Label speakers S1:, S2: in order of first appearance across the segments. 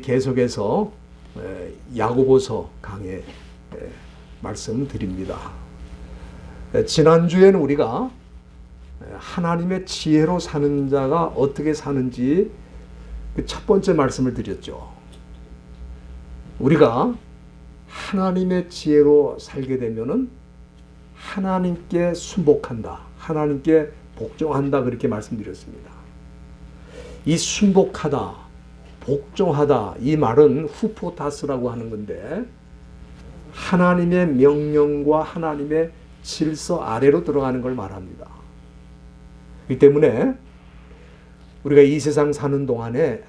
S1: 계속해서 야고보서 강해 말씀드립니다. 지난주에는 우리가 하나님의 지혜로 사는 자가 어떻게 사는지 그 첫 번째 말씀을 드렸죠. 우리가 하나님의 지혜로 살게 되면은 하나님께 순복한다, 하나님께 복종한다, 그렇게 말씀드렸습니다. 이 순복하다, 복종하다, 이 말은 후포타스라고 하는 건데 하나님의 명령과 하나님의 질서 아래로 들어가는 걸 말합니다. 그렇기 때문에 우리가 이 세상 사는 동안에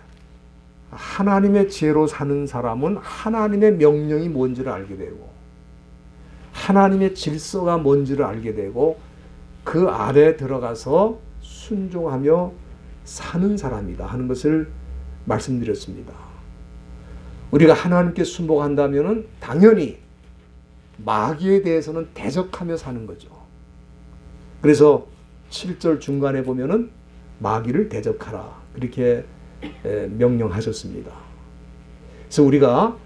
S1: 하나님의 지혜로 사는 사람은 하나님의 명령이 뭔지를 알게 되고 하나님의 질서가 뭔지를 알게 되고 그 아래 들어가서 순종하며 사는 사람이다 하는 것을 말씀드렸습니다. 우리가 하나님께 순복한다면 당연히 마귀에 대해서는 대적하며 사는 거죠. 그래서 7절 중간에 보면은 마귀를 대적하라, 그렇게 명령하셨습니다. 그래서 우리가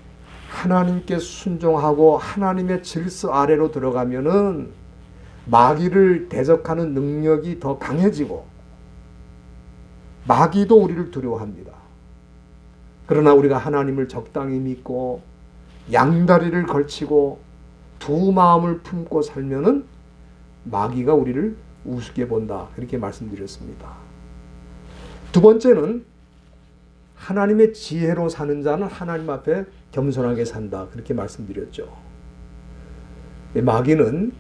S1: 하나님께 순종하고 하나님의 질서 아래로 들어가면은 마귀를 대적하는 능력이 더 강해지고 마귀도 우리를 두려워합니다. 그러나 우리가 하나님을 적당히 믿고 양다리를 걸치고 두 마음을 품고 살면은 마귀가 우리를 우습게 본다, 그렇게 말씀드렸습니다. 두 번째는 하나님의 지혜로 사는 자는 하나님 앞에 겸손하게 산다, 그렇게 말씀드렸죠. 마귀는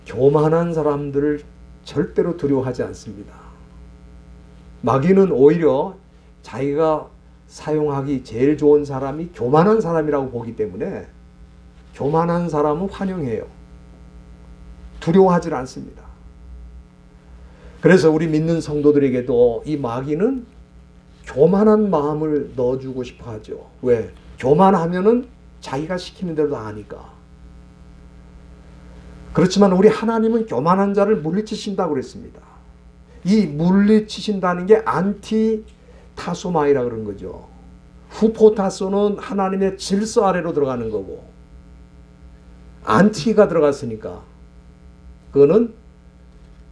S1: 교만한 사람들을 절대로 두려워하지 않습니다. 마귀는 오히려 자기가 사용하기 제일 좋은 사람이 교만한 사람이라고 보기 때문에 교만한 사람은 환영해요. 두려워하지 않습니다. 그래서 우리 믿는 성도들에게도 이 마귀는 교만한 마음을 넣어주고 싶어 하죠. 왜? 교만하면은 자기가 시키는 대로 다 하니까. 그렇지만 우리 하나님은 교만한 자를 물리치신다고 그랬습니다. 이 물리치신다는 게 안티 타소마이라 그런 거죠. 후포타소는 하나님의 질서 아래로 들어가는 거고 안티가 들어갔으니까 그거는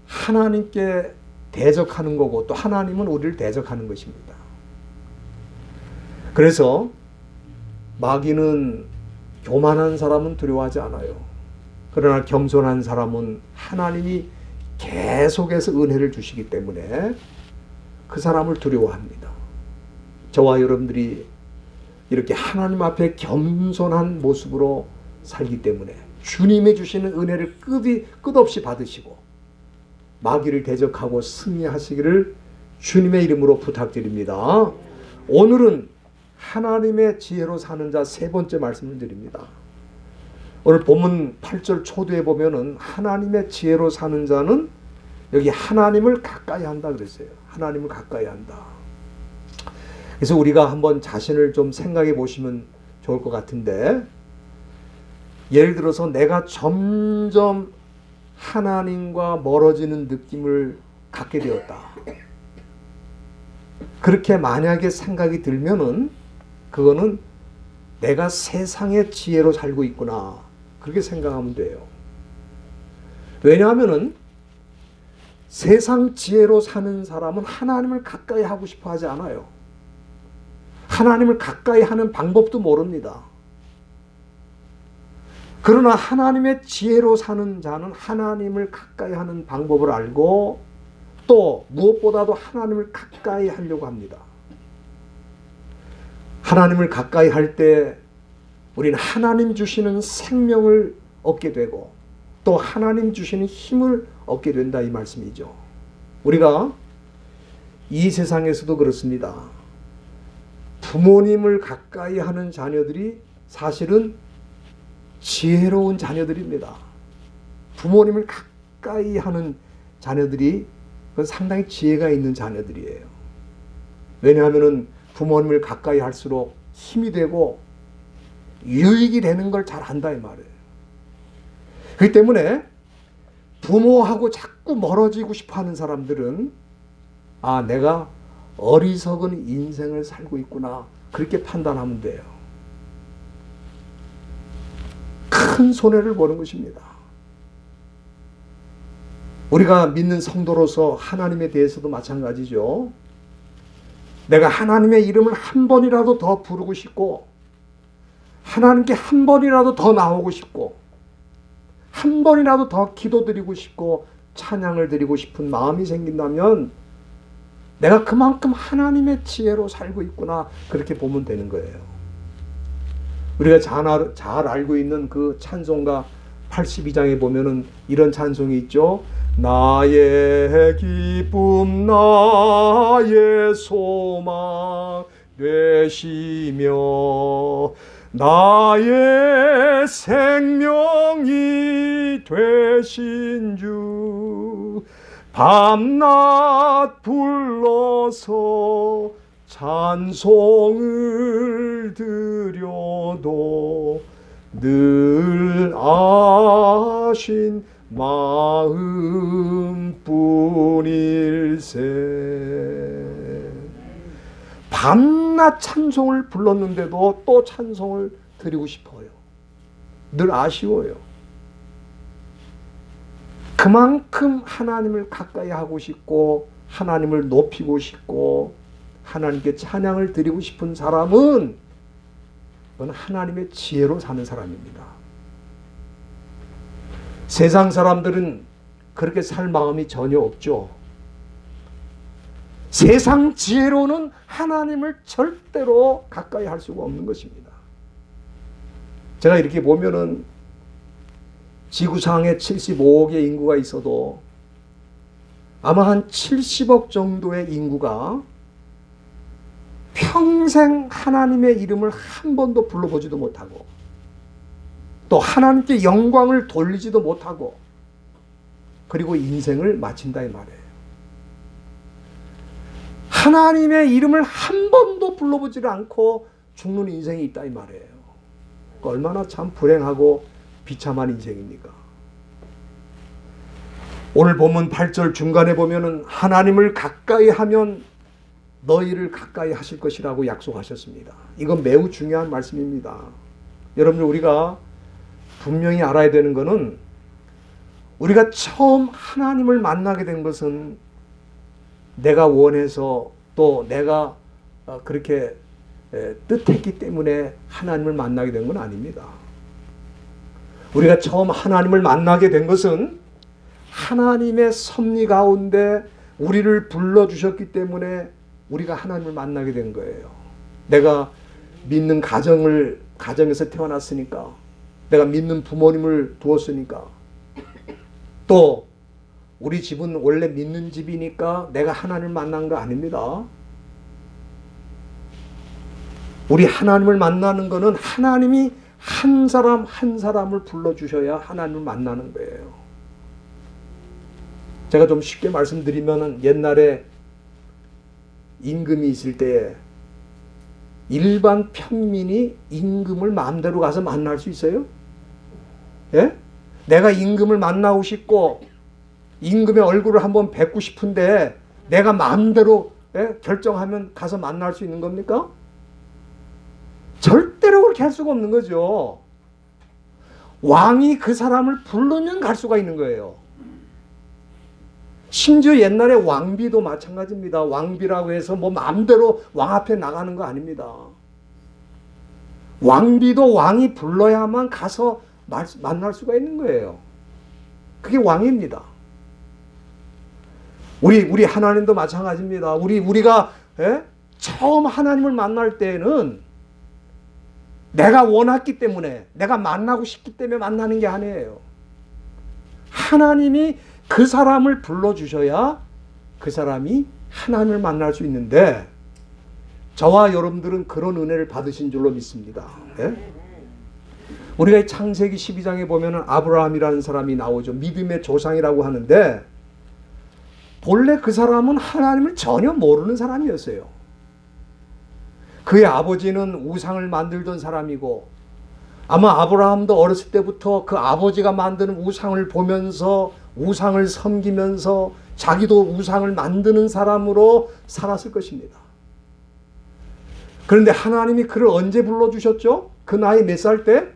S1: 하나님께 대적하는 거고 또 하나님은 우리를 대적하는 것입니다. 그래서 마귀는 교만한 사람은 두려워하지 않아요. 그러나 겸손한 사람은 하나님이 계속해서 은혜를 주시기 때문에 그 사람을 두려워합니다. 저와 여러분들이 이렇게 하나님 앞에 겸손한 모습으로 살기 때문에 주님이 주시는 은혜를 끝없이 받으시고 마귀를 대적하고 승리하시기를 주님의 이름으로 부탁드립니다. 오늘은 하나님의 지혜로 사는 자 세 번째 말씀을 드립니다. 오늘 본문 8절 초두에 보면은 하나님의 지혜로 사는 자는 여기 하나님을 가까이 한다 그랬어요. 하나님을 가까이 한다. 그래서 우리가 한번 자신을 좀 생각해 보시면 좋을 것 같은데, 예를 들어서 내가 점점 하나님과 멀어지는 느낌을 갖게 되었다. 그렇게 만약에 생각이 들면은 그거는 내가 세상의 지혜로 살고 있구나, 그렇게 생각하면 돼요. 왜냐하면은 세상 지혜로 사는 사람은 하나님을 가까이 하고 싶어 하지 않아요. 하나님을 가까이 하는 방법도 모릅니다. 그러나 하나님의 지혜로 사는 자는 하나님을 가까이 하는 방법을 알고 또 무엇보다도 하나님을 가까이 하려고 합니다. 하나님을 가까이 할 때 우리는 하나님 주시는 생명을 얻게 되고 또 하나님 주시는 힘을 얻게 된다, 이 말씀이죠. 우리가 이 세상에서도 그렇습니다. 부모님을 가까이 하는 자녀들이 사실은 지혜로운 자녀들입니다. 부모님을 가까이 하는 자녀들이 그건 상당히 지혜가 있는 자녀들이에요. 왜냐하면 부모님을 가까이 할수록 힘이 되고 유익이 되는 걸 잘 안다, 이 말이에요. 그렇기 때문에 부모하고 자꾸 멀어지고 싶어하는 사람들은 아, 내가 어리석은 인생을 살고 있구나, 그렇게 판단하면 돼요. 큰 손해를 보는 것입니다. 우리가 믿는 성도로서 하나님에 대해서도 마찬가지죠. 내가 하나님의 이름을 한 번이라도 더 부르고 싶고, 하나님께 한 번이라도 더 나오고 싶고, 한 번이라도 더 기도드리고 싶고 찬양을 드리고 싶은 마음이 생긴다면 내가 그만큼 하나님의 지혜로 살고 있구나, 그렇게 보면 되는 거예요. 우리가 잘 알고 있는 그 찬송가 82장에 보면은 이런 찬송이 있죠. 나의 기쁨 나의 소망 되시며 나의 생명이 되신 주 밤낮 불러서 찬송을 드려도 늘 아신 마음뿐일세. 밤낮 찬송을 불렀는데도 또 찬송을 드리고 싶어요. 늘 아쉬워요. 그만큼 하나님을 가까이 하고 싶고 하나님을 높이고 싶고 하나님께 찬양을 드리고 싶은 사람은 그건 하나님의 지혜로 사는 사람입니다. 세상 사람들은 그렇게 살 마음이 전혀 없죠. 세상 지혜로는 하나님을 절대로 가까이 할 수가 없는 것입니다. 제가 이렇게 보면은 지구상에 75억의 인구가 있어도 아마 한 70억 정도의 인구가 평생 하나님의 이름을 한 번도 불러보지도 못하고 또 하나님께 영광을 돌리지도 못하고 그리고 인생을 마친다 이 말이에요. 하나님의 이름을 한 번도 불러보지를 않고 죽는 인생이 있다 이 말이에요. 얼마나 참 불행하고 비참한 인생입니까? 오늘 본문 8절 중간에 보면은 하나님을 가까이 하면 너희를 가까이 하실 것이라고 약속하셨습니다. 이건 매우 중요한 말씀입니다. 여러분들, 우리가 분명히 알아야 되는 것은 우리가 처음 하나님을 만나게 된 것은 내가 원해서 또 내가 그렇게 뜻했기 때문에 하나님을 만나게 된 건 아닙니다. 우리가 처음 하나님을 만나게 된 것은 하나님의 섭리 가운데 우리를 불러주셨기 때문에 우리가 하나님을 만나게 된 거예요. 내가 믿는 가정에서 태어났으니까, 내가 믿는 부모님을 두었으니까, 또 우리 집은 원래 믿는 집이니까 내가 하나님을 만난 거 아닙니다. 우리 하나님을 만나는 거는 하나님이 한 사람 한 사람을 불러주셔야 하나님을 만나는 거예요. 제가 좀 쉽게 말씀드리면 옛날에 임금이 있을 때에 일반 평민이 임금을 마음대로 가서 만날 수 있어요? 예? 내가 임금을 만나고 싶고 임금의 얼굴을 한번 뵙고 싶은데 내가 마음대로 결정하면 가서 만날 수 있는 겁니까? 절대로 그렇게 할 수가 없는 거죠. 왕이 그 사람을 부르면 갈 수가 있는 거예요. 심지어 옛날에 왕비도 마찬가지입니다. 왕비라고 해서 뭐 마음대로 왕 앞에 나가는 거 아닙니다. 왕비도 왕이 불러야만 가서 만날 수가 있는 거예요. 그게 왕입니다. 우리 하나님도 마찬가지입니다. 우리가 처음 하나님을 만날 때는 내가 원했기 때문에, 내가 만나고 싶기 때문에 만나는 게 아니에요. 하나님이 그 사람을 불러주셔야 그 사람이 하나님을 만날 수 있는데, 저와 여러분들은 그런 은혜를 받으신 줄로 믿습니다. 우리가 창세기 12장에 보면 아브라함이라는 사람이 나오죠. 믿음의 조상이라고 하는데 본래 그 사람은 하나님을 전혀 모르는 사람이었어요. 그의 아버지는 우상을 만들던 사람이고, 아마 아브라함도 어렸을 때부터 그 아버지가 만드는 우상을 보면서 우상을 섬기면서 자기도 우상을 만드는 사람으로 살았을 것입니다. 그런데 하나님이 그를 언제 불러주셨죠? 그 나이 몇 살 때?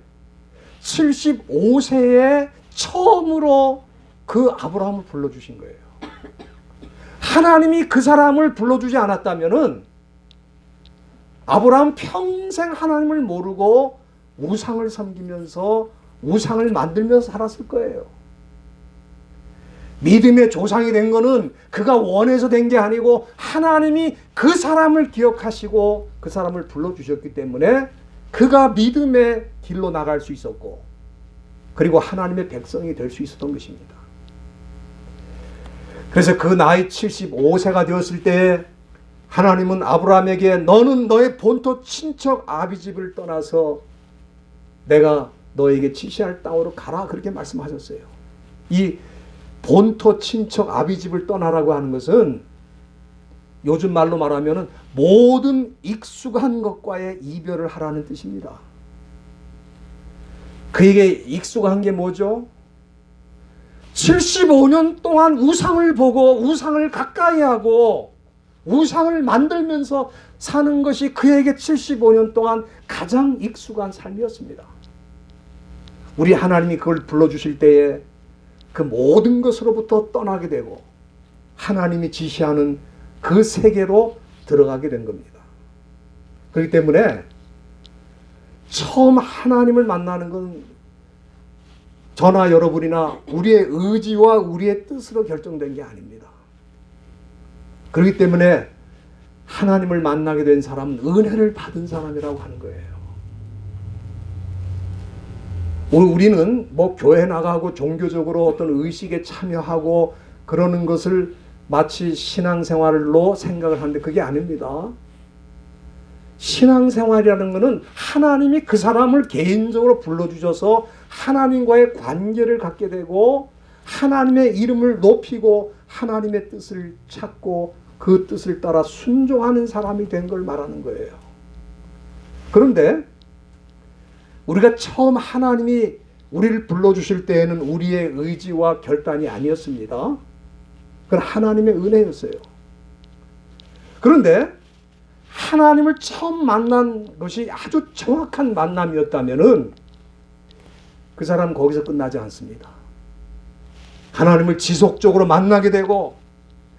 S1: 75세에 처음으로 그 아브라함을 불러주신 거예요. 하나님이 그 사람을 불러주지 않았다면은 아브라함 평생 하나님을 모르고 우상을 섬기면서 우상을 만들면서 살았을 거예요. 믿음의 조상이 된 거는 그가 원해서 된 게 아니고 하나님이 그 사람을 기억하시고 그 사람을 불러주셨기 때문에 그가 믿음의 길로 나갈 수 있었고 그리고 하나님의 백성이 될 수 있었던 것입니다. 그래서 그 나이 75세가 되었을 때 하나님은 아브라함에게 너는 너의 본토 친척 아비집을 떠나서 내가 너에게 지시할 땅으로 가라 그렇게 말씀하셨어요. 이 본토 친척 아비집을 떠나라고 하는 것은 요즘 말로 말하면 모든 익숙한 것과의 이별을 하라는 뜻입니다. 그에게 익숙한 게 뭐죠? 75년 동안 우상을 보고 우상을 가까이 하고 우상을 만들면서 사는 것이 그에게 75년 동안 가장 익숙한 삶이었습니다. 우리 하나님이 그걸 불러주실 때에 그 모든 것으로부터 떠나게 되고 하나님이 지시하는 그 세계로 들어가게 된 겁니다. 그렇기 때문에 처음 하나님을 만나는 건 저나 여러분이나 우리의 의지와 우리의 뜻으로 결정된 게 아닙니다. 그렇기 때문에 하나님을 만나게 된 사람은 은혜를 받은 사람이라고 하는 거예요. 우리는 뭐 교회 나가고 종교적으로 어떤 의식에 참여하고 그러는 것을 마치 신앙생활로 생각을 하는데 그게 아닙니다. 신앙생활이라는 것은 하나님이 그 사람을 개인적으로 불러주셔서 하나님과의 관계를 갖게 되고 하나님의 이름을 높이고 하나님의 뜻을 찾고 그 뜻을 따라 순종하는 사람이 된 걸 말하는 거예요. 그런데 우리가 처음 하나님이 우리를 불러주실 때에는 우리의 의지와 결단이 아니었습니다. 그건 하나님의 은혜였어요. 그런데 하나님을 처음 만난 것이 아주 정확한 만남이었다면은 그 사람은 거기서 끝나지 않습니다. 하나님을 지속적으로 만나게 되고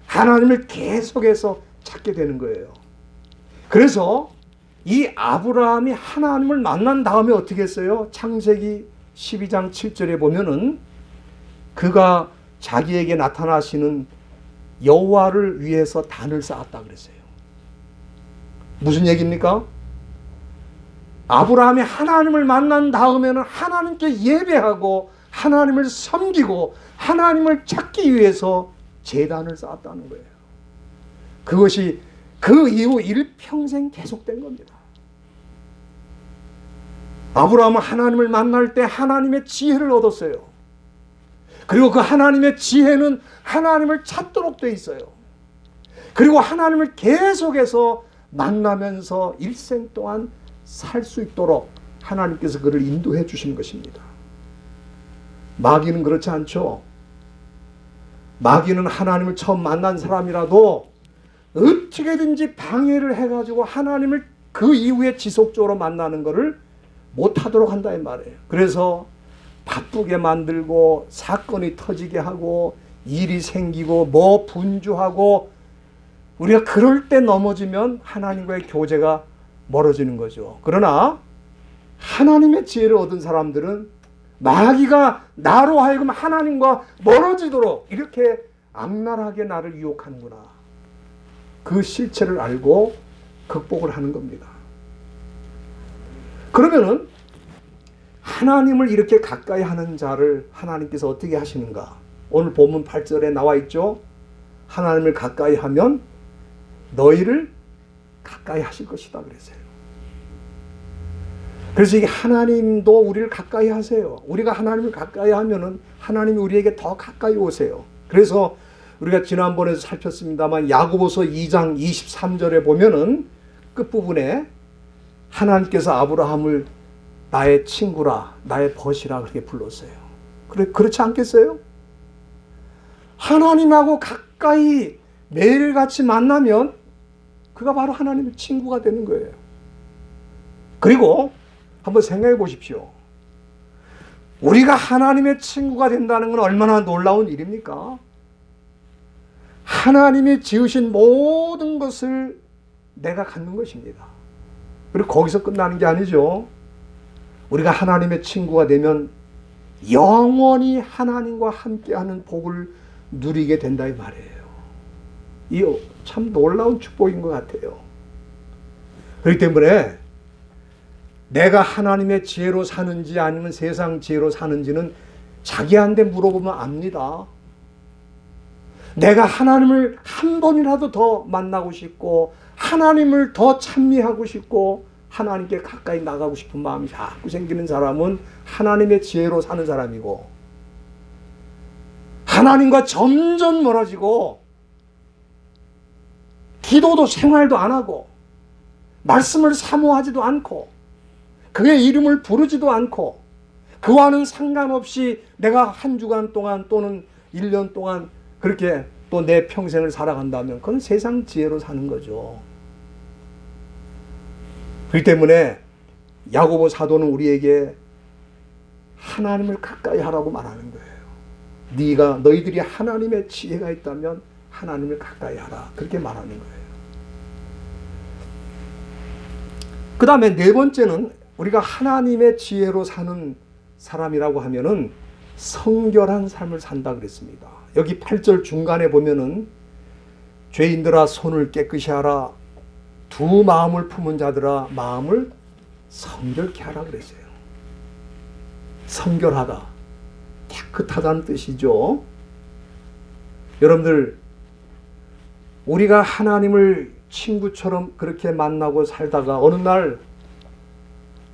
S1: 하나님을 계속해서 찾게 되는 거예요. 그래서 이 아브라함이 하나님을 만난 다음에 어떻게 했어요? 창세기 12장 7절에 보면은 그가 자기에게 나타나시는 여호와를 위해서 단을 쌓았다 그랬어요. 무슨 얘기입니까? 아브라함이 하나님을 만난 다음에는 하나님께 예배하고 하나님을 섬기고 하나님을 찾기 위해서 제단을 쌓았다는 거예요. 그것이 그 이후 일평생 계속된 겁니다. 아브라함은 하나님을 만날 때 하나님의 지혜를 얻었어요. 그리고 그 하나님의 지혜는 하나님을 찾도록 돼 있어요. 그리고 하나님을 계속해서 만나면서 일생 동안 살 수 있도록 하나님께서 그를 인도해 주신 것입니다. 마귀는 그렇지 않죠. 마귀는 하나님을 처음 만난 사람이라도 어떻게든지 방해를 해가지고 하나님을 그 이후에 지속적으로 만나는 것을 못하도록 한다 이 말이에요. 그래서 바쁘게 만들고 사건이 터지게 하고 일이 생기고 뭐 분주하고 우리가 그럴 때 넘어지면 하나님과의 교제가 멀어지는 거죠. 그러나 하나님의 지혜를 얻은 사람들은 마귀가 나로 하여금 하나님과 멀어지도록 이렇게 악랄하게 나를 유혹하는구나. 그 실체를 알고 극복을 하는 겁니다. 그러면은 하나님을 이렇게 가까이 하는 자를 하나님께서 어떻게 하시는가? 오늘 본문 8절에 나와 있죠. 하나님을 가까이 하면 너희를 가까이 하실 것이다 그랬어요. 그래서 이게 하나님도 우리를 가까이 하세요. 우리가 하나님을 가까이 하면은 하나님이 우리에게 더 가까이 오세요. 그래서 우리가 지난번에도 살폈습니다만 야고보서 2장 23절에 보면은 끝부분에 하나님께서 아브라함을 나의 친구라, 나의 벗이라 그렇게 불렀어요. 그렇지 않겠어요? 하나님하고 가까이 매일같이 만나면 그가 바로 하나님의 친구가 되는 거예요. 그리고 한번 생각해 보십시오. 우리가 하나님의 친구가 된다는 건 얼마나 놀라운 일입니까? 하나님이 지으신 모든 것을 내가 갖는 것입니다. 그리고 거기서 끝나는 게 아니죠. 우리가 하나님의 친구가 되면 영원히 하나님과 함께하는 복을 누리게 된다 이 말이에요. 이 참 놀라운 축복인 것 같아요. 그렇기 때문에 내가 하나님의 지혜로 사는지 아니면 세상 지혜로 사는지는 자기한테 물어보면 압니다. 내가 하나님을 한 번이라도 더 만나고 싶고 하나님을 더 찬미하고 싶고 하나님께 가까이 나가고 싶은 마음이 자꾸 생기는 사람은 하나님의 지혜로 사는 사람이고, 하나님과 점점 멀어지고 기도도 생활도 안 하고 말씀을 사모하지도 않고 그의 이름을 부르지도 않고 그와는 상관없이 내가 한 주간 동안 또는 1년 동안 그렇게 또 내 평생을 살아간다면 그건 세상 지혜로 사는 거죠. 그렇기 때문에 야고보 사도는 우리에게 하나님을 가까이 하라고 말하는 거예요. 너희들이 하나님의 지혜가 있다면 하나님을 가까이 하라. 그렇게 말하는 거예요. 그 다음에 네 번째는 우리가 하나님의 지혜로 사는 사람이라고 하면은 성결한 삶을 산다 그랬습니다. 여기 8절 중간에 보면은 죄인들아 손을 깨끗이 하라. 두 마음을 품은 자들아 마음을 성결케 하라 그랬어요. 성결하다, 깨끗하다는 뜻이죠. 여러분들, 우리가 하나님을 친구처럼 그렇게 만나고 살다가 어느 날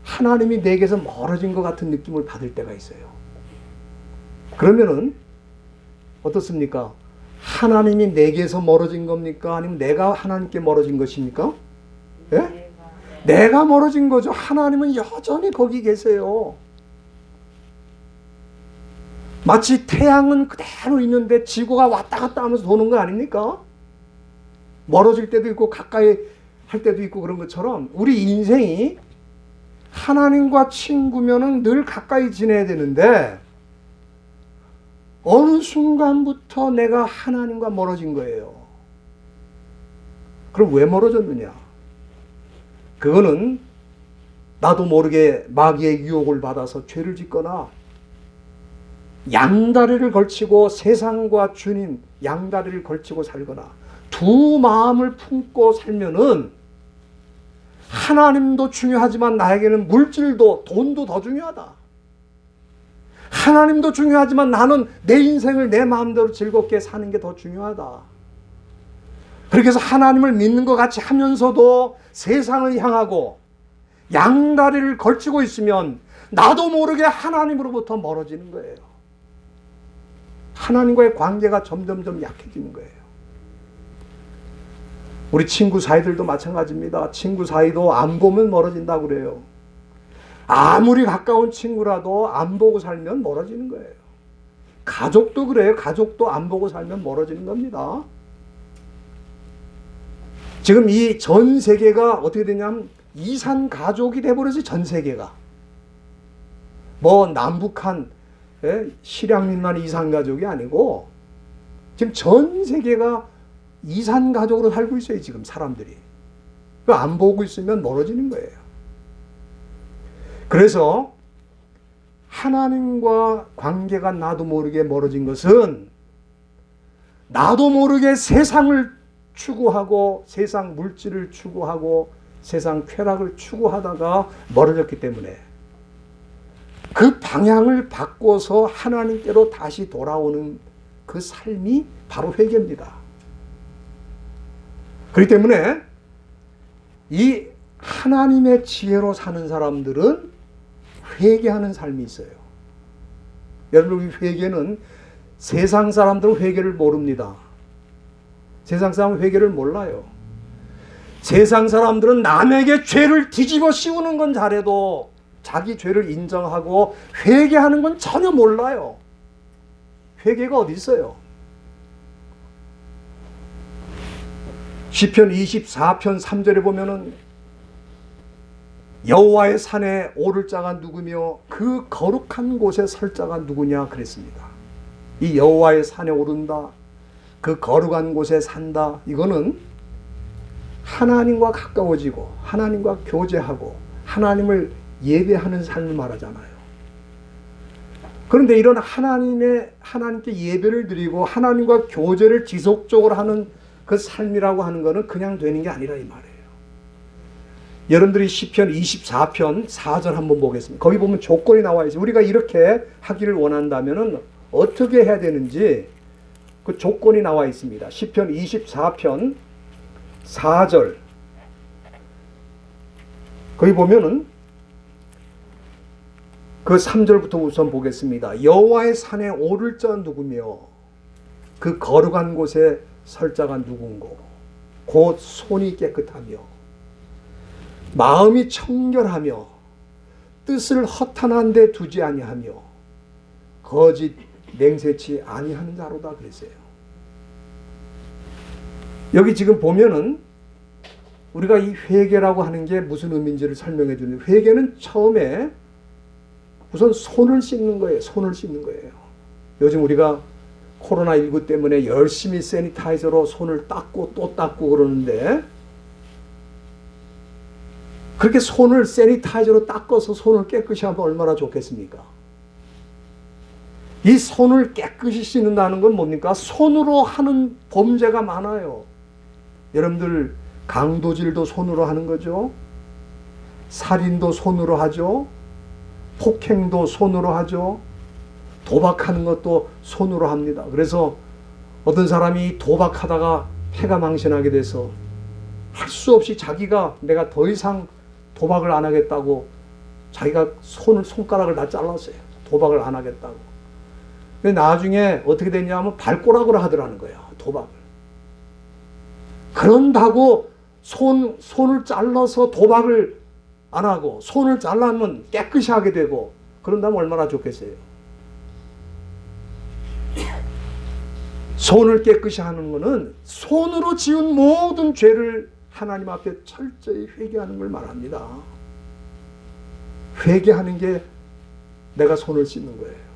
S1: 하나님이 내게서 멀어진 것 같은 느낌을 받을 때가 있어요. 그러면은 어떻습니까? 하나님이 내게서 멀어진 겁니까? 아니면 내가 하나님께 멀어진 것입니까? 예? 내가 멀어진 거죠. 하나님은 여전히 거기 계세요. 마치 태양은 그대로 있는데 지구가 왔다 갔다 하면서 도는 거 아닙니까? 멀어질 때도 있고 가까이 할 때도 있고 그런 것처럼 우리 인생이 하나님과 친구면은 늘 가까이 지내야 되는데 어느 순간부터 내가 하나님과 멀어진 거예요. 그럼 왜 멀어졌느냐? 그거는 나도 모르게 마귀의 유혹을 받아서 죄를 짓거나 양다리를 걸치고 세상과 주님 양다리를 걸치고 살거나 두 마음을 품고 살면은 하나님도 중요하지만 나에게는 물질도 돈도 더 중요하다. 하나님도 중요하지만 나는 내 인생을 내 마음대로 즐겁게 사는 게 더 중요하다. 그렇게 해서 하나님을 믿는 것 같이 하면서도 세상을 향하고 양다리를 걸치고 있으면 나도 모르게 하나님으로부터 멀어지는 거예요. 하나님과의 관계가 점점점 약해지는 거예요. 우리 친구 사이들도 마찬가지입니다. 친구 사이도 안 보면 멀어진다고 그래요. 아무리 가까운 친구라도 안 보고 살면 멀어지는 거예요. 가족도 그래요. 가족도 안 보고 살면 멀어지는 겁니다. 지금 이 전 세계가 어떻게 되냐면 이산 가족이 돼버려서 전 세계가 뭐 남북한 실향민만 이산 가족이 아니고 지금 전 세계가 이산 가족으로 살고 있어요. 지금 사람들이 안 보고 있으면 멀어지는 거예요. 그래서 하나님과 관계가 나도 모르게 멀어진 것은 나도 모르게 세상을 추구하고 세상 물질을 추구하고 세상 쾌락을 추구하다가 멀어졌기 때문에 그 방향을 바꿔서 하나님께로 다시 돌아오는 그 삶이 바로 회개입니다. 그렇기 때문에 이 하나님의 지혜로 사는 사람들은 회개하는 삶이 있어요. 여러분, 회개는 세상 사람들은 회개를 모릅니다. 세상 사람은 회개를 몰라요. 세상 사람들은 남에게 죄를 뒤집어 씌우는 건 잘해도 자기 죄를 인정하고 회개하는 건 전혀 몰라요. 회개가 어디 있어요? 시편 24편 3절에 보면은 여호와의 산에 오를 자가 누구며 그 거룩한 곳에 설 자가 누구냐 그랬습니다. 이 여호와의 산에 오른다, 그 거룩한 곳에 산다, 이거는 하나님과 가까워지고 하나님과 교제하고 하나님을 예배하는 삶을 말하잖아요. 그런데 이런 하나님께 예배를 드리고 하나님과 교제를 지속적으로 하는 그 삶이라고 하는 것은 그냥 되는 게 아니라 이 말이에요. 여러분들이 시편 24편 4절 한번 보겠습니다. 거기 보면 조건이 나와 있어요. 우리가 이렇게 하기를 원한다면 어떻게 해야 되는지 그 조건이 나와 있습니다. 시편 24편 4절 거기 보면은 그 3절부터 우선 보겠습니다. 여호와의 산에 오를 자 누구며 그 거룩한 곳에 설 자가 누군고 곧 손이 깨끗하며 마음이 청결하며 뜻을 허탄한 데 두지 아니하며 거짓 맹세치 아니하는 자로다 그랬어요. 여기 지금 보면은 우리가 이 회개라고 하는 게 무슨 의미인지를 설명해 주는데, 회개는 처음에 우선 손을 씻는 거예요. 손을 씻는 거예요. 요즘 우리가 코로나19 때문에 열심히 세니타이저로 손을 닦고 또 닦고 그러는데, 그렇게 손을 세니타이저로 닦아서 손을 깨끗이 하면 얼마나 좋겠습니까? 이 손을 깨끗이 씻는다는 건 뭡니까? 손으로 하는 범죄가 많아요. 여러분들 강도질도 손으로 하는 거죠. 살인도 손으로 하죠. 폭행도 손으로 하죠. 도박하는 것도 손으로 합니다. 그래서 어떤 사람이 도박하다가 패가 망신하게 돼서 할 수 없이 자기가 내가 더 이상 도박을 안 하겠다고 자기가 손가락을 다 잘랐어요. 도박을 안 하겠다고. 근데 나중에 어떻게 됐냐면 발꼬락으로 하더라는 거예요. 도박을. 그런다고 손을 잘라서 도박을 안 하고 손을 잘라면 깨끗이 하게 되고 그런다면 얼마나 좋겠어요. 손을 깨끗이 하는 것은 손으로 지은 모든 죄를 하나님 앞에 철저히 회개하는 걸 말합니다. 회개하는 게 내가 손을 씻는 거예요.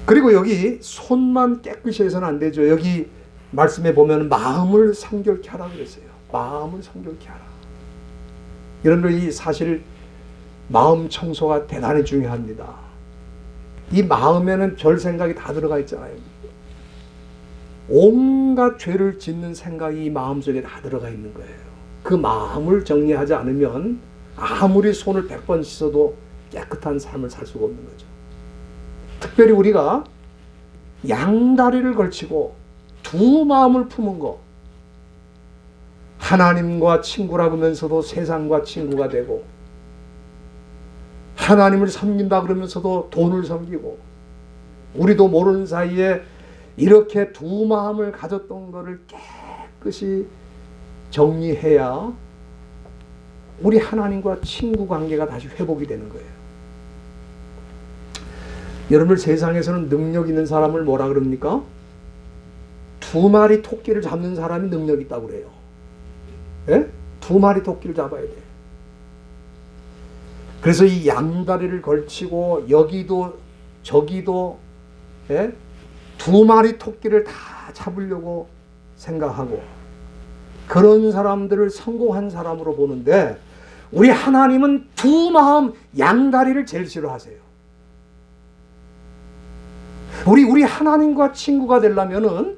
S1: 그리고 여기 손만 깨끗이 해서는 안 되죠. 여기 말씀에 보면 마음을 성결케 하라 그랬어요. 마음을 성결케 하라. 여러분들 이 사실 마음 청소가 대단히 중요합니다. 이 마음에는 별 생각이 다 들어가 있잖아요. 온갖 죄를 짓는 생각이 이 마음속에 다 들어가 있는 거예요. 그 마음을 정리하지 않으면 아무리 손을 100번 씻어도 깨끗한 삶을 살 수가 없는 거죠. 특별히 우리가 양다리를 걸치고 두 마음을 품은 거, 하나님과 친구라 그러면서도 세상과 친구가 되고, 하나님을 섬긴다 그러면서도 돈을 섬기고, 우리도 모르는 사이에 이렇게 두 마음을 가졌던 것을 깨끗이 정리해야 우리 하나님과 친구 관계가 다시 회복이 되는 거예요. 여러분, 세상에서는 능력 있는 사람을 뭐라 그럽니까? 두 마리 토끼를 잡는 사람이 능력 있다고 그래요. 예? 두 마리 토끼를 잡아야 돼. 그래서 이 양다리를 걸치고 여기도 저기도 예? 두 마리 토끼를 다 잡으려고 생각하고 그런 사람들을 성공한 사람으로 보는데, 우리 하나님은 두 마음 양다리를 제일 싫어하세요. 우리 하나님과 친구가 되려면은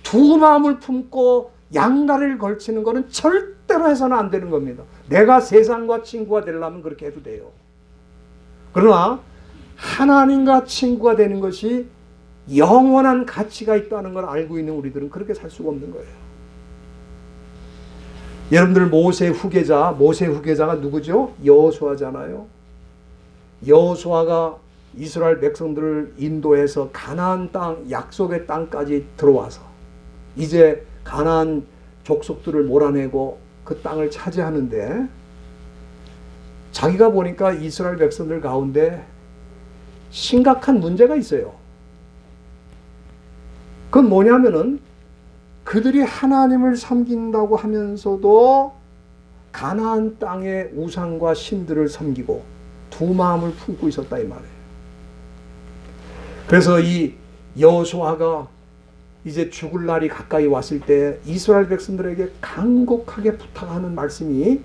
S1: 두 마음을 품고 양다리를 걸치는 것은 절대로 해서는 안 되는 겁니다. 내가 세상과 친구가 되려면 그렇게 해도 돼요. 그러나 하나님과 친구가 되는 것이 영원한 가치가 있다는 걸 알고 있는 우리들은 그렇게 살 수가 없는 거예요. 여러분들 모세 후계자가 누구죠? 여호수아잖아요. 여호수아가 이스라엘 백성들을 인도해서 가나안 땅, 약속의 땅까지 들어와서 이제 가나안 족속들을 몰아내고 그 땅을 차지하는데, 자기가 보니까 이스라엘 백성들 가운데 심각한 문제가 있어요. 그건 뭐냐면은 그들이 하나님을 섬긴다고 하면서도 가나안 땅의 우상과 신들을 섬기고 두 마음을 품고 있었다 이 말이에요. 그래서 이 여호수아가 이제 죽을 날이 가까이 왔을 때 이스라엘 백성들에게 간곡하게 부탁하는 말씀이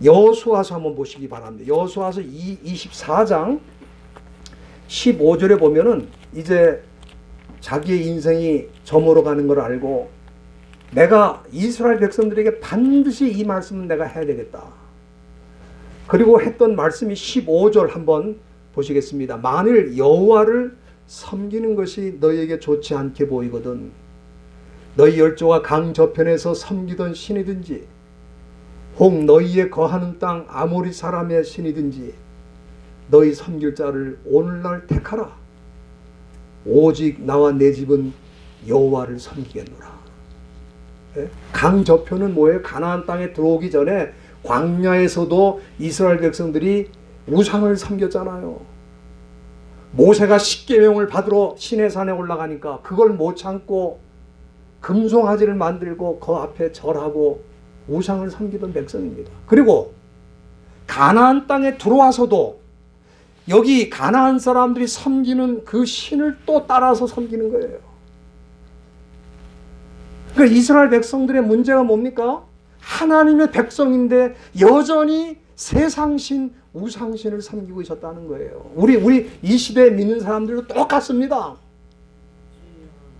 S1: 여호수아서 한번 보시기 바랍니다. 여호수아서 24장 15절에 보면은 이제 자기의 인생이 저물어 가는 걸 알고 내가 이스라엘 백성들에게 반드시 이 말씀은 내가 해야 되겠다. 그리고 했던 말씀이 15절 한번 보시겠습니다. 만일 여호와를 섬기는 것이 너희에게 좋지 않게 보이거든 너희 열조가 강 저편에서 섬기던 신이든지 혹 너희의 거하는 땅 아모리 사람의 신이든지 너희 섬길 자를 오늘날 택하라. 오직 나와 내 집은 여호와를 섬기겠노라. 강 저편은 뭐예요? 가나안 땅에 들어오기 전에 광야에서도 이스라엘 백성들이 우상을 섬겼잖아요. 모세가 십계명을 받으러 시내산에 올라가니까 그걸 못 참고 금송아지를 만들고 그 앞에 절하고 우상을 섬기던 백성입니다. 그리고 가나안 땅에 들어와서도 여기 가나안 사람들이 섬기는 그 신을 또 따라서 섬기는 거예요. 그러니까 이스라엘 백성들의 문제가 뭡니까? 하나님의 백성인데 여전히 세상신, 우상신을 섬기고 있었다는 거예요. 우리 이 시대에 믿는 사람들도 똑같습니다.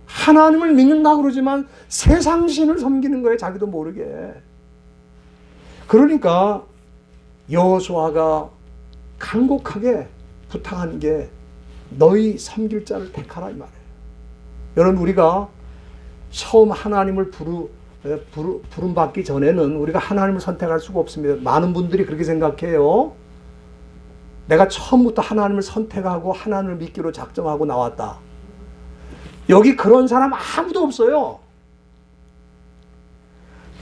S1: 하나님을 믿는다고 그러지만 세상신을 섬기는 거예요. 자기도 모르게. 그러니까 여호수아가 간곡하게 부탁한 게 너희 섬길 자를 택하라 이 말이에요. 여러분 우리가 처음 하나님을 부름받기 전에는 우리가 하나님을 선택할 수가 없습니다. 많은 분들이 그렇게 생각해요. 내가 처음부터 하나님을 선택하고 하나님을 믿기로 작정하고 나왔다. 여기 그런 사람 아무도 없어요.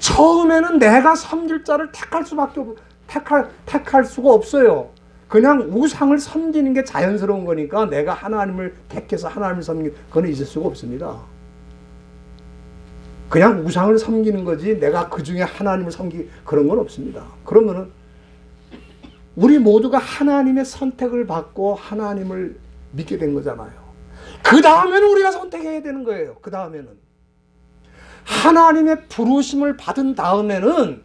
S1: 처음에는 내가 섬길 자를 택할 수가 없어요. 그냥 우상을 섬기는 게 자연스러운 거니까 내가 하나님을 택해서 하나님을 섬기는 그건 있을 수가 없습니다. 그냥 우상을 섬기는 거지 내가 그 중에 하나님을 그런 건 없습니다. 그러면은 우리 모두가 하나님의 선택을 받고 하나님을 믿게 된 거잖아요. 그 다음에는 우리가 선택해야 되는 거예요. 그 다음에는 하나님의 부르심을 받은 다음에는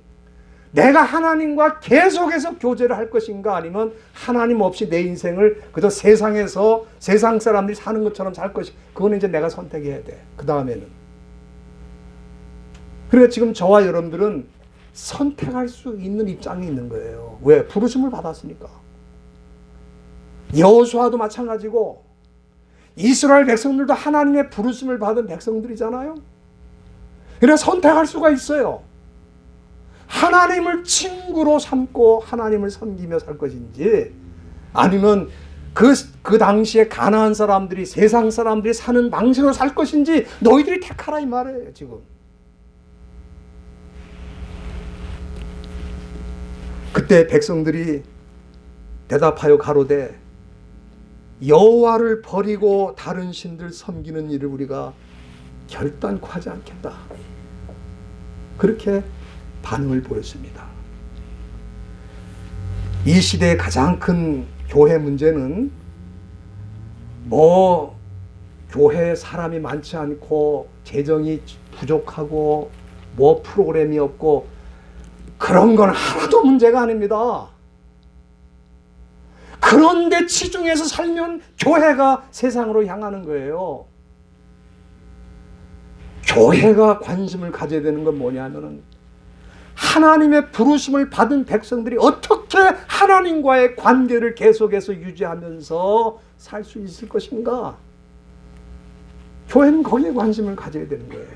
S1: 내가 하나님과 계속해서 교제를 할 것인가 아니면 하나님 없이 내 인생을 그저 세상에서 세상 사람들이 사는 것처럼 살 것인가 그거는 이제 내가 선택해야 돼. 그 다음에는 그러니까 지금 저와 여러분들은 선택할 수 있는 입장이 있는 거예요. 왜? 부르심을 받았으니까. 여호수아도 마찬가지고 이스라엘 백성들도 하나님의 부르심을 받은 백성들이잖아요. 그래서 선택할 수가 있어요. 하나님을 친구로 삼고 하나님을 섬기며 살 것인지 아니면 그 당시에 가나안 사람들이 세상 사람들이 사는 방식으로 살 것인지 너희들이 택하라 이 말이에요. 지금 그때 백성들이 대답하여 가로되 여호와를 버리고 다른 신들 섬기는 일을 우리가 결단코 하지 않겠다. 그렇게 반응을 보였습니다. 이 시대의 가장 큰 교회 문제는 교회에 사람이 많지 않고 재정이 부족하고 프로그램이 없고 그런 건 하나도 문제가 아닙니다. 그런데 치중해서 살면 교회가 세상으로 향하는 거예요. 교회가 관심을 가져야 되는 건 뭐냐면은 하나님의 부르심을 받은 백성들이 어떻게 하나님과의 관계를 계속해서 유지하면서 살 수 있을 것인가? 교회는 거기에 관심을 가져야 되는 거예요.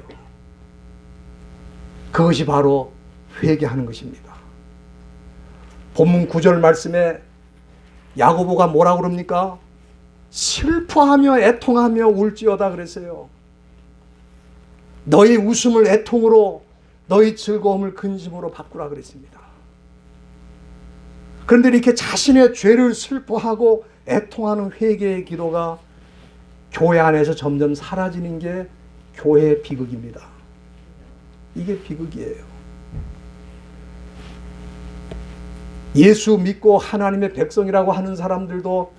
S1: 그것이 바로 회개하는 것입니다. 본문 9절 말씀에 야고보가 뭐라고 그럽니까? 슬퍼하며 애통하며 울지어다 그랬어요. 너희 웃음을 애통으로 너희 즐거움을 근심으로 바꾸라 그랬습니다. 그런데 이렇게 자신의 죄를 슬퍼하고 애통하는 회개의 기도가 교회 안에서 점점 사라지는 게 교회의 비극입니다. 이게 비극이에요. 예수 믿고 하나님의 백성이라고 하는 사람들도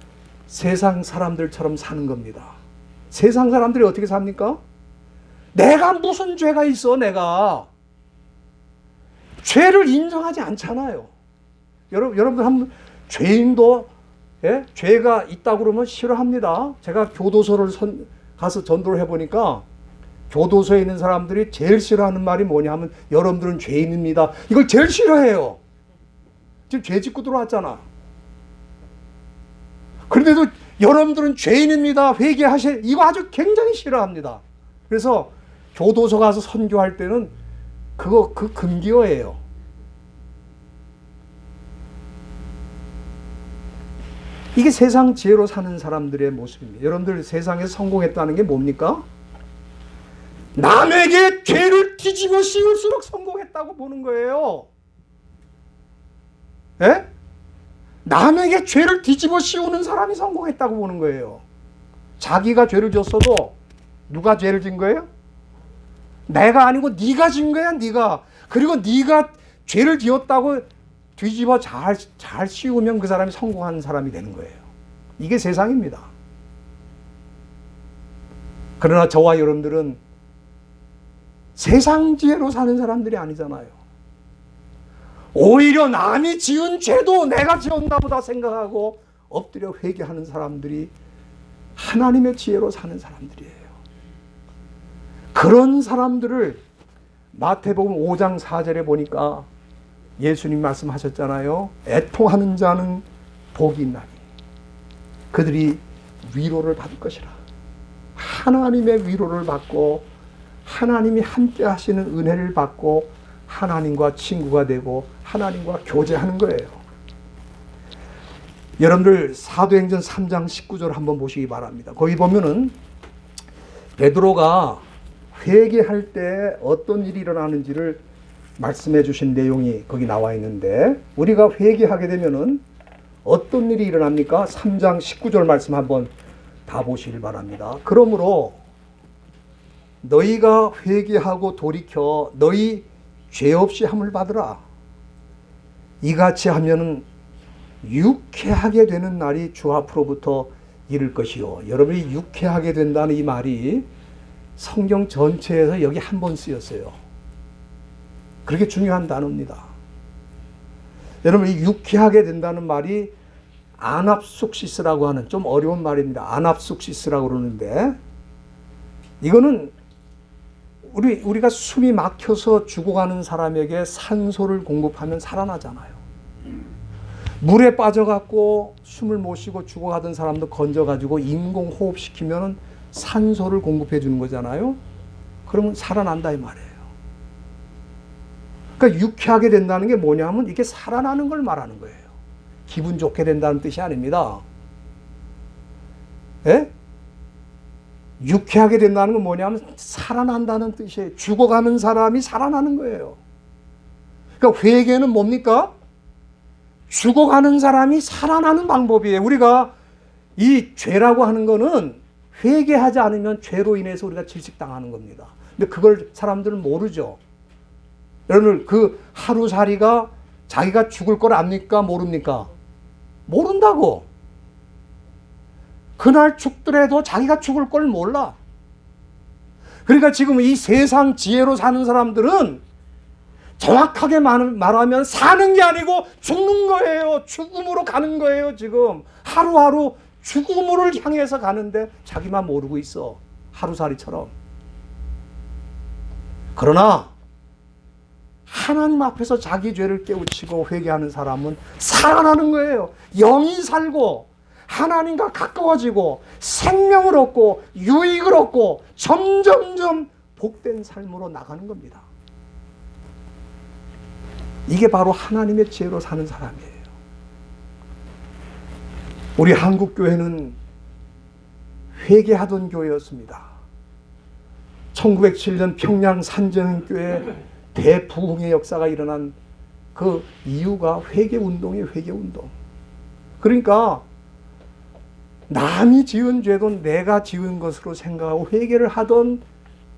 S1: 세상 사람들처럼 사는 겁니다. 세상 사람들이 어떻게 삽니까? 내가 무슨 죄가 있어, 내가. 죄를 인정하지 않잖아요. 여러분들 한번 죄인도 죄가 있다고 그러면 싫어합니다. 제가 교도소를 가서 전도를 해보니까 교도소에 있는 사람들이 제일 싫어하는 말이 뭐냐 하면 여러분들은 죄인입니다. 이걸 제일 싫어해요. 지금 죄 짓고 들어왔잖아. 그런데도 여러분들은 죄인입니다. 회개하실, 이거 아주 굉장히 싫어합니다. 그래서 교도소 가서 선교할 때는 그 금기어예요. 이게 세상 지혜로 사는 사람들의 모습입니다. 여러분들 세상에서 성공했다는 게 뭡니까? 남에게 죄를 뒤집어 씌울수록 성공했다고 보는 거예요. 예? 남에게 죄를 뒤집어 씌우는 사람이 성공했다고 보는 거예요. 자기가 죄를 졌어도 누가 죄를 진 거예요? 내가 아니고 네가 진 거야, 네가. 그리고 네가 죄를 지었다고 뒤집어 잘 씌우면 그 사람이 성공한 사람이 되는 거예요. 이게 세상입니다. 그러나 저와 여러분들은 세상 지혜로 사는 사람들이 아니잖아요. 오히려 남이 지은 죄도 내가 지었나 보다 생각하고 엎드려 회개하는 사람들이 하나님의 지혜로 사는 사람들이에요. 그런 사람들을 마태복음 5장 4절에 보니까 예수님 말씀하셨잖아요. 애통하는 자는 복이 있나니 그들이 위로를 받을 것이라. 하나님의 위로를 받고 하나님이 함께 하시는 은혜를 받고 하나님과 친구가 되고 하나님과 교제하는 거예요. 여러분들 사도행전 3장 19절 한번 보시기 바랍니다. 거기 보면은 베드로가 회개할 때 어떤 일이 일어나는지를 말씀해 주신 내용이 거기 나와 있는데, 우리가 회개하게 되면은 어떤 일이 일어납니까? 3장 19절 말씀 한번 다 보시길 바랍니다. 그러므로 너희가 회개하고 돌이켜 너희 죄 없이 함을 받으라. 이같이 하면은 유쾌하게 되는 날이 주 앞으로부터 이를 것이요. 여러분이 유쾌하게 된다는 이 말이 성경 전체에서 여기 한 번 쓰였어요. 그렇게 중요한 단어입니다. 여러분, 이 유쾌하게 된다는 말이 아납숙시스라고 하는 좀 어려운 말입니다. 아납숙시스라고 그러는데, 이거는 우리가 숨이 막혀서 죽어가는 사람에게 산소를 공급하면 살아나잖아요. 물에 빠져갖고 숨을 못 쉬고 죽어가던 사람도 건져가지고 인공호흡시키면 산소를 공급해 주는 거잖아요. 그러면 살아난다 이 말이에요. 그러니까 유쾌하게 된다는 게 뭐냐면 이게 살아나는 걸 말하는 거예요. 기분 좋게 된다는 뜻이 아닙니다. 예? 유쾌하게 된다는 건 뭐냐면 살아난다는 뜻이에요. 죽어가는 사람이 살아나는 거예요. 그러니까 회개는 뭡니까? 죽어가는 사람이 살아나는 방법이에요. 우리가 이 죄라고 하는 거는 회개하지 않으면 죄로 인해서 우리가 질식당하는 겁니다. 근데 그걸 사람들은 모르죠. 여러분, 그 하루살이가 자기가 죽을 걸 압니까? 모릅니까? 모른다고. 그날 죽더라도 자기가 죽을 걸 몰라. 그러니까 지금 이 세상 지혜로 사는 사람들은 정확하게 말하면 사는 게 아니고 죽는 거예요. 죽음으로 가는 거예요. 지금 하루하루 죽음을 향해서 가는데 자기만 모르고 있어. 하루살이처럼. 그러나 하나님 앞에서 자기 죄를 깨우치고 회개하는 사람은 살아나는 거예요. 영이 살고 하나님과 가까워지고 생명을 얻고 유익을 얻고 점점점 복된 삶으로 나가는 겁니다. 이게 바로 하나님의 지혜로 사는 사람이에요. 우리 한국교회는 회개하던 교회였습니다. 1907년 평양 산정교회 대부흥의 역사가 일어난 그 이유가 회개운동이에요. 회개운동. 그러니까 남이 지은 죄도 내가 지은 것으로 생각하고 회개를 하던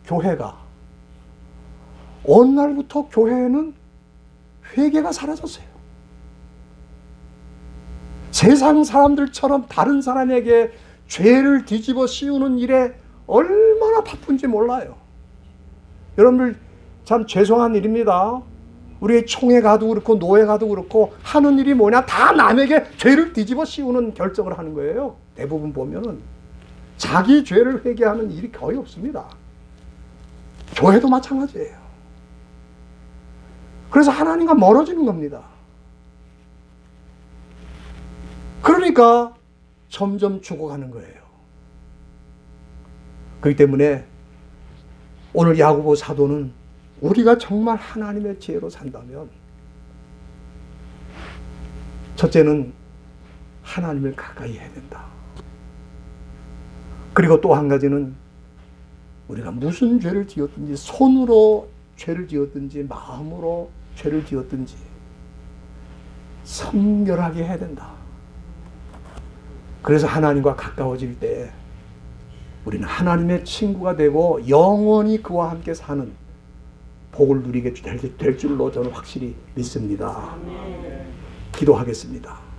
S1: 교회가 어느 날부터 교회는 회개가 사라졌어요. 세상 사람들처럼 다른 사람에게 죄를 뒤집어 씌우는 일에 얼마나 바쁜지 몰라요. 여러분들 참 죄송한 일입니다. 우리 총회 가도 그렇고 노회 가도 그렇고 하는 일이 뭐냐? 다 남에게 죄를 뒤집어 씌우는 결정을 하는 거예요. 대부분 보면은 자기 죄를 회개하는 일이 거의 없습니다. 교회도 마찬가지예요. 그래서 하나님과 멀어지는 겁니다. 그러니까 점점 죽어가는 거예요. 그렇기 때문에 오늘 야고보 사도는 우리가 정말 하나님의 지혜로 산다면 첫째는 하나님을 가까이 해야 된다. 그리고 또 한 가지는 우리가 무슨 죄를 지었든지 손으로 죄를 지었든지 마음으로 죄를 지었든지 성결하게 해야 된다. 그래서 하나님과 가까워질 때 우리는 하나님의 친구가 되고 영원히 그와 함께 사는 복을 누리게 될 줄로 저는 확실히 믿습니다. 기도하겠습니다.